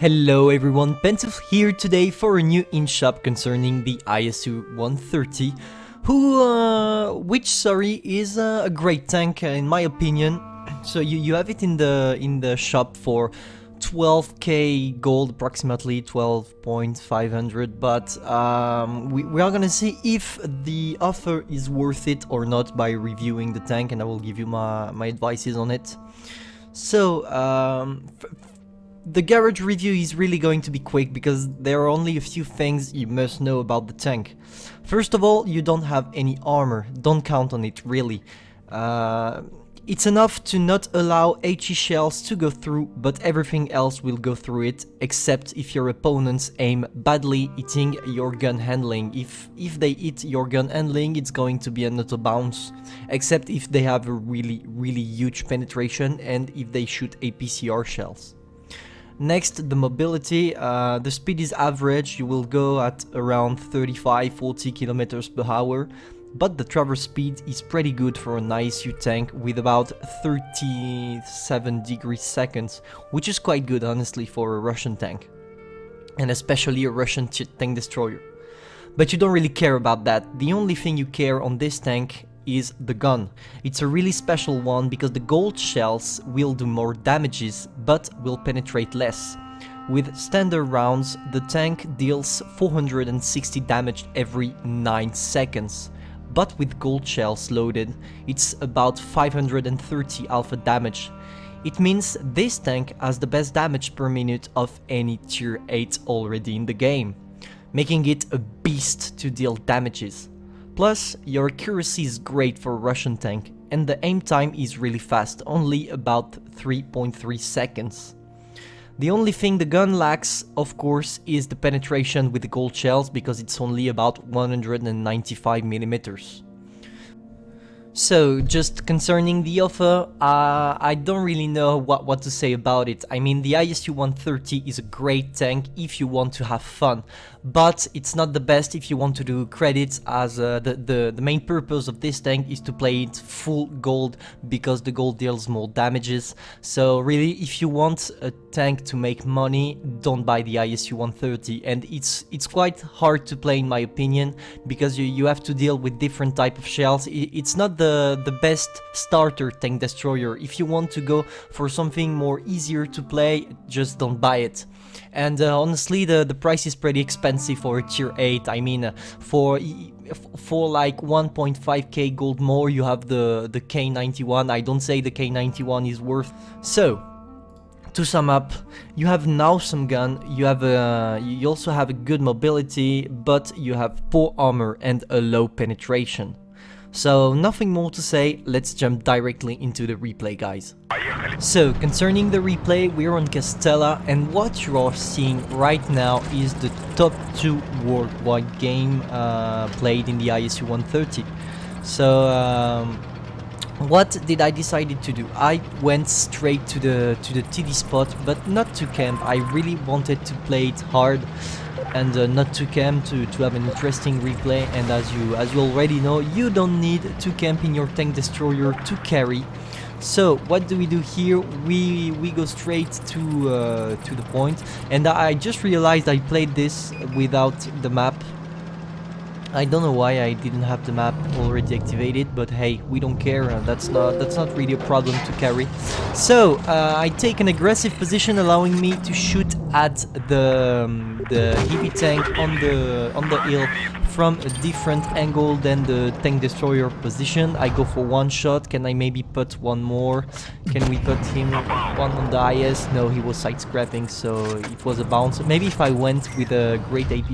Hello everyone, Pantoufleee here today for a new in-shop concerning the ISU 130, which is a great tank in my opinion. So you have it in the shop for 12k gold, approximately 12,500, but we are gonna see if the offer is worth it or not by reviewing the tank, and I will give you my advices on it. So the garage review is really going to be quick because there are only a few things you must know about the tank. First of all, you don't have any armor, don't count on it really. It's enough to not allow HE shells to go through, but everything else will go through it, except if your opponents aim badly, hitting your gun handling. If they hit your gun handling, it's going to be an auto bounce, except if they have a really huge penetration and if they shoot APCR shells. Next, the mobility. The speed is average, you will go at around 35-40 kilometers per hour, but the traverse speed is pretty good for an ISU tank with about 37 degrees seconds, which is quite good honestly for a Russian tank, and especially a Russian tank destroyer. But you don't really care about that. The only thing you care on this tank is the gun. It's a really special one because the gold shells will do more damages but will penetrate less. With standard rounds, the tank deals 460 damage every 9 seconds. But with gold shells loaded, it's about 530 alpha damage. It means this tank has the best damage per minute of any tier 8 already in the game, making it a beast to deal damages. Plus, your accuracy is great for a Russian tank, and the aim time is really fast, only about 3.3 seconds. The only thing the gun lacks, of course, is the penetration with the gold shells, because it's only about 195mm. So, just concerning the offer, I don't really know what to say about it. I mean, the ISU 130 is a great tank if you want to have fun, but it's not the best if you want to do credits, as the main purpose of this tank is to play it full gold, because the gold deals more damages. So really, if you want a tank to make money, don't buy the ISU 130, and it's quite hard to play in my opinion, because you have to deal with different type of shells. It's not the best starter tank destroyer. If you want to go for something more easier to play, just don't buy it. And honestly, the price is pretty expensive for a tier 8. I mean, for like 1.5k gold more, you have the K91. I don't say the K91 is worth. So, to sum up, you have an awesome gun, you also have a good mobility, but you have poor armor and a low penetration. So nothing more to say, let's jump directly into the replay, guys. So concerning the replay, we're on Castella, and what you are seeing right now is the top 2 worldwide game played in the ISU 130. So what did I decide to do? I went straight to the TD spot, but not to camp. I really wanted to play it hard and not to camp, to have an interesting replay. And as you already know, you don't need to camp in your tank destroyer to carry. So what do we do here? We go straight to the point, and I just realized I played this without the map. I don't know why I didn't have the map already activated, but hey, we don't care. That's not really a problem to carry. So I take an aggressive position, allowing me to shoot at the heavy tank on the hill from a different angle than the tank destroyer position. I go for one shot. Can I maybe put one more? Can we put him one on the IS? No, he was side scrapping, so it was a bounce. Maybe if I went with a great AP,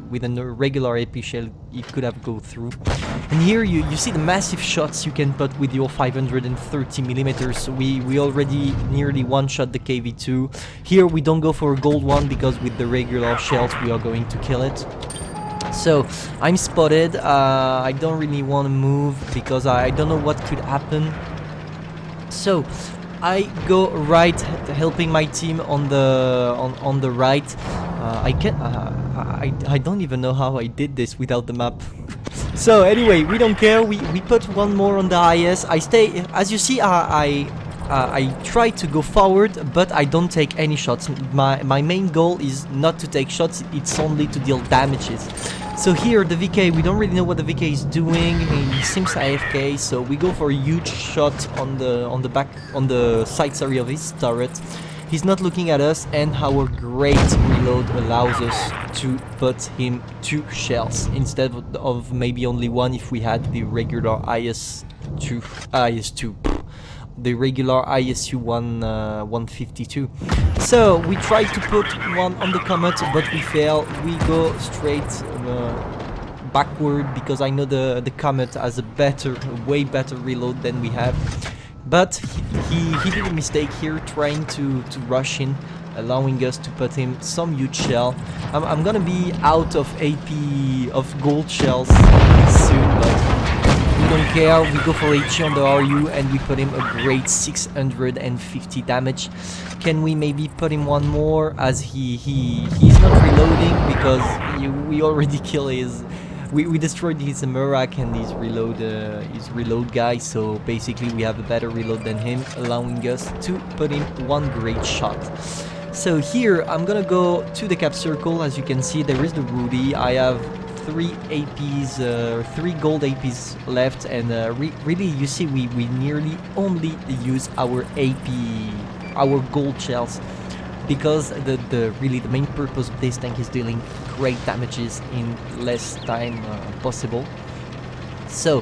with a regular AP shell, it could have go through. And here you see the massive shots you can put with your 530mm. So we already nearly one-shot the KV2. Here we don't go for a gold one, because with the regular shells we are going to kill it. So I'm spotted. I don't really want to move because I don't know what could happen. So I go right, helping my team on the right. I don't even know how I did this without the map. So anyway, we don't care. We put one more on the IS. I stay, as you see, I I try to go forward, but I don't take any shots. My main goal is not to take shots, it's only to deal damages. So here the VK, we don't really know what the VK is doing. He seems AFK, so we go for a huge shot on the side, sorry, of his turret. He's not looking at us, and our great reload allows us to put him 2 shells instead of maybe only 1 if we had the regular IS2, the regular ISU 152. So we try to put one on the comet, but we fail. We go straight backward because I know the comet has a way better reload than we have. But he did a mistake here, trying to rush in, allowing us to put him some huge shell. I'm gonna be out of AP of gold shells soon, but we don't care. We go for HE on the RU and we put him a great 650 damage. Can we maybe put him one more, as he's not reloading because we already killed his. We destroyed his ammorack and his reload guy, so basically we have a better reload than him, allowing us to put in 1 great shot. So here I'm gonna go to the cap circle. As you can see, there is the Rudy. I have 3 APs, 3 gold APs left, and really you see we nearly only use our AP, our gold shells, because the main purpose of this tank is dealing great damages in less time possible. So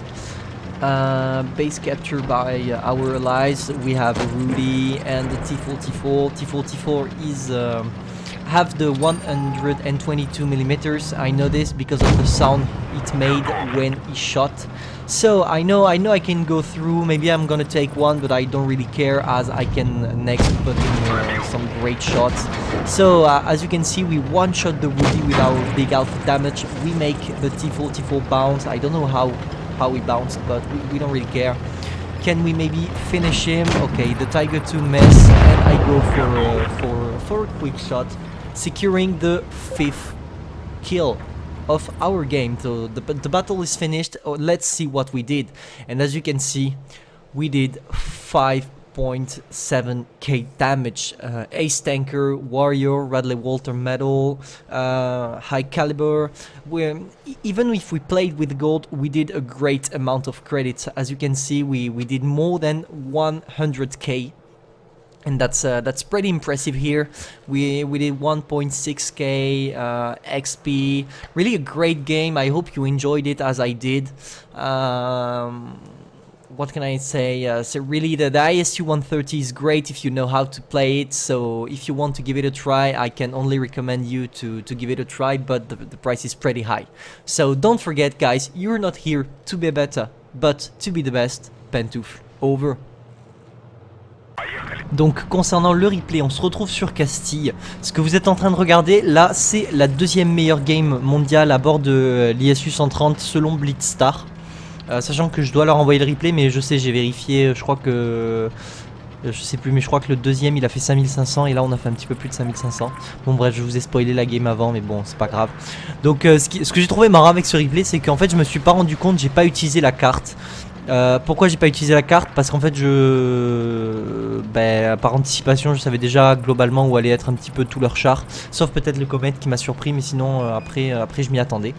base capture by our allies. We have Rudy and the T44. T44 is have the 122mm. I know this because of the sound it made when he shot. So I know I can go through. Maybe I'm gonna take one, but I don't really care, as I can next put in some great shots. So as you can see, we one-shot the Woody with our big alpha damage. We make the T44 bounce. I don't know how he bounced, but we don't really care. Can we maybe finish him? Okay, the Tiger 2 mess, and I go for a quick shot, securing the 5th kill of our game. So the battle is finished. Let's see what we did. And as you can see, we did 5.7k damage. Ace Tanker, Warrior, Radley Walter Medal, High Caliber. Even if we played with gold, we did a great amount of credits. As you can see, we did more than 100k. And that's pretty impressive here. We did 1.6k XP. Really a great game. I hope you enjoyed it as I did. What can I say? So really the ISU 130 is great if you know how to play it. So if you want to give it a try, I can only recommend you to give it a try, but the price is pretty high. So don't forget, guys, you're not here to be better, but to be the best. Pantouf, over. Donc concernant le replay, on se retrouve sur Castille. Ce que vous êtes en train de regarder là, c'est la 2e meilleure game mondiale à bord de l'ISU 130 selon Blitzstar. Sachant que je dois leur envoyer le replay, mais je sais, j'ai vérifié, je crois que... je sais plus, mais je crois que le 2e il a fait 5500 et là on a fait un petit peu plus de 5500. Bon bref, je vous ai spoilé la game avant, mais bon, c'est pas grave. Donc ce que j'ai trouvé marrant avec ce replay, c'est qu'en fait je me suis pas rendu compte, j'ai pas utilisé la carte. Pourquoi j'ai pas utilisé la carte? Parce qu'en fait par anticipation je savais déjà globalement où allait être un petit peu tout leur char, sauf peut-être le Comet qui m'a surpris, mais sinon après je m'y attendais.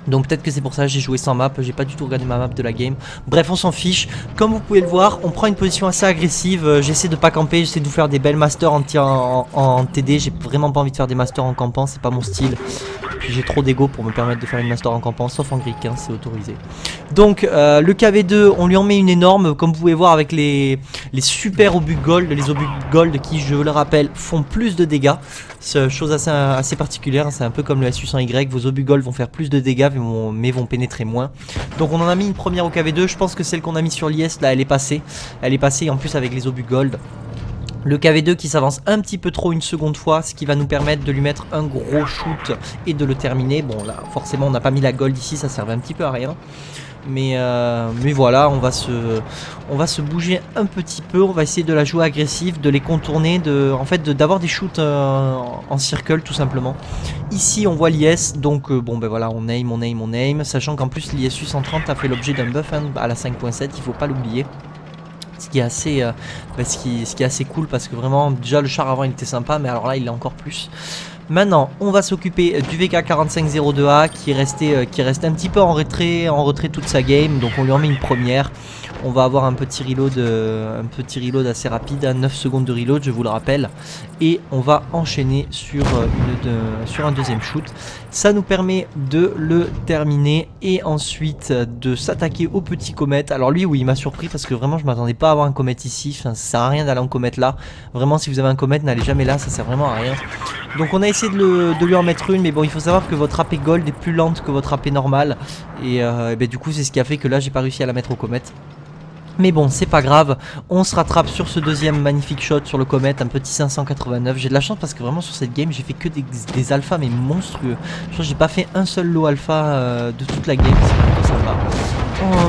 Donc peut-être que c'est pour ça que j'ai joué sans map, j'ai pas du tout regardé ma map de la game. Bref, on s'en fiche. Comme vous pouvez le voir, on prend une position assez agressive. J'essaie de pas camper, j'essaie de vous faire des belles masters en TD. J'ai vraiment pas envie de faire des masters en campant, c'est pas mon style. Puis j'ai trop d'ego pour me permettre de faire une master en campant, sauf en Greek, hein, c'est autorisé. Donc le KV2, on lui en met une énorme, comme vous pouvez voir avec les super obus gold. Les obus gold qui, je le rappelle, font plus de dégâts. Chose assez particulière, hein, c'est un peu comme le SU100Y, vos obus gold vont faire plus de dégâts mais vont pénétrer moins. Donc on en a mis une première au KV2, je pense que celle qu'on a mis sur l'IS là elle est passée. Elle est passée en plus avec les obus gold. Le KV2 qui s'avance un petit peu trop une seconde fois, ce qui va nous permettre de lui mettre un gros shoot et de le terminer. Bon là forcément on n'a pas mis la gold ici, ça servait un petit peu à rien. Mais voilà, on va se bouger un petit peu, on va essayer de la jouer agressive, de les contourner, d'avoir des shoots en circle tout simplement. Ici on voit l'IS, donc bon ben voilà, on aim, sachant qu'en plus l'ISU 130 a fait l'objet d'un buff hein, à la 5.7, il faut pas l'oublier. Ce qui est assez, ce qui est assez cool parce que vraiment déjà le char avant il était sympa, mais alors là il est encore plus. Maintenant, on va s'occuper du VK4502A qui est resté un petit peu en retrait toute sa game. Donc on lui en met une première. On va avoir un petit reload assez rapide, 9 secondes de reload, je vous le rappelle. Et on va enchaîner sur un deuxième shoot. Ça nous permet de le terminer et ensuite de s'attaquer au petit comète. Alors lui, oui, il m'a surpris parce que vraiment je m'attendais pas à avoir un comète ici. Enfin, ça sert à rien d'aller en comète là. Vraiment, si vous avez un comète, n'allez jamais là, ça sert vraiment à rien. Donc on a essayé de lui en mettre une, mais bon, il faut savoir que votre AP gold est plus lente que votre AP normale. Et du coup, c'est ce qui a fait que là, j'ai pas réussi à la mettre au comète. Mais bon, c'est pas grave, on se rattrape sur ce deuxième magnifique shot sur le comète, un petit 589. J'ai de la chance parce que vraiment sur cette game, j'ai fait que des alphas mais monstrueux. Je crois que j'ai pas fait un seul lot alpha de toute la game, c'est plutôt sympa.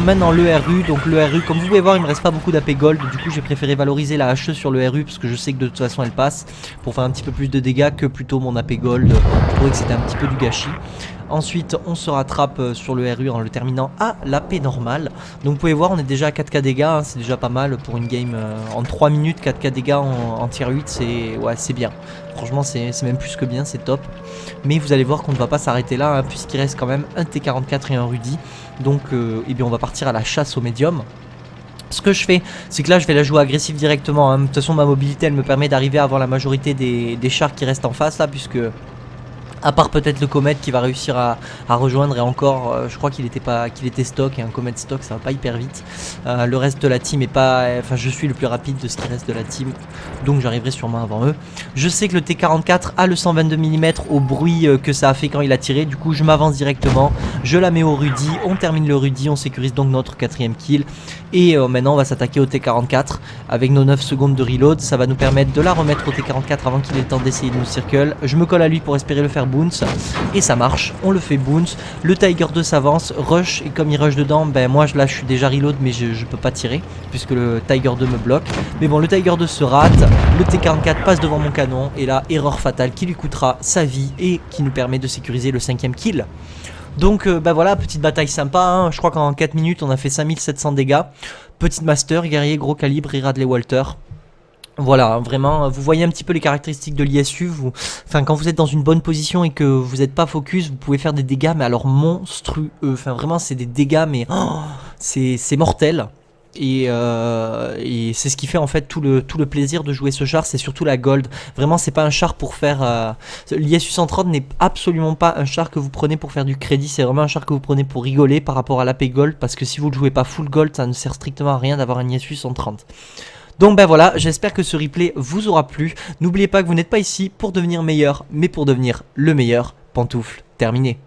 Maintenant le RU, donc le RU, comme vous pouvez voir, il me reste pas beaucoup d'AP gold, du coup j'ai préféré valoriser la HE sur le RU parce que je sais que de toute façon elle passe pour faire un petit peu plus de dégâts que plutôt mon AP gold. Je trouvais que c'était un petit peu du gâchis. Ensuite, on se rattrape sur le RU en le terminant à l'AP normale. Donc vous pouvez voir, on est déjà à 4k dégâts, hein, c'est déjà pas mal pour une game en 3 minutes, 4k dégâts en tier 8, c'est bien. Franchement, c'est même plus que bien, c'est top. Mais vous allez voir qu'on ne va pas s'arrêter là, hein, puisqu'il reste quand même un T44 et un Rudy. Donc on va partir à la chasse au médium. Ce que je fais, c'est que là je vais la jouer agressive directement, hein. De toute façon ma mobilité elle me permet d'arriver à avoir la majorité des chars qui restent en face là, puisque... à part peut-être le comète qui va réussir à rejoindre, et encore je crois qu'il était stock, et un comète stock ça va pas hyper vite. Le reste de la team est pas... Enfin je suis le plus rapide de ce qui reste de la team, donc j'arriverai sûrement avant eux. Je sais que le T44 a le 122 mm au bruit que ça a fait quand il a tiré, du coup je m'avance directement, je la mets au Rudy, on termine le Rudy, on sécurise donc notre 4ème kill. Et maintenant on va s'attaquer au T44 avec nos 9 secondes de reload, ça va nous permettre de la remettre au T44 avant qu'il ait le temps d'essayer de nous circle. Je me colle à lui pour espérer le faire bounce, et ça marche, on le fait bounce. Le Tiger 2 s'avance, rush, et comme il rush dedans, ben moi là je suis déjà reload mais je peux pas tirer puisque le Tiger 2 me bloque. Mais bon, le Tiger 2 se rate, le T44 passe devant mon canon, et là erreur fatale qui lui coûtera sa vie et qui nous permet de sécuriser le 5ème kill. Donc voilà, petite bataille sympa, hein. Je crois qu'en 4 minutes on a fait 5700 dégâts. Petite master, guerrier, gros calibre et Radley Walter. Voilà, vraiment, vous voyez un petit peu les caractéristiques de l'ISU. Enfin, quand vous êtes dans une bonne position et que vous n'êtes pas focus, vous pouvez faire des dégâts, mais alors monstrueux. Enfin, vraiment, c'est des dégâts, mais c'est mortel. Et c'est ce qui fait en fait tout le plaisir de jouer ce char, c'est surtout la gold. Vraiment, c'est pas un char pour faire... l'ISU 130 n'est absolument pas un char que vous prenez pour faire du crédit, c'est vraiment un char que vous prenez pour rigoler par rapport à l'AP gold, parce que si vous ne jouez pas full gold, ça ne sert strictement à rien d'avoir un ISU 130. Donc ben voilà, j'espère que ce replay vous aura plu. N'oubliez pas que vous n'êtes pas ici pour devenir meilleur, mais pour devenir le meilleur. Pantoufle terminé.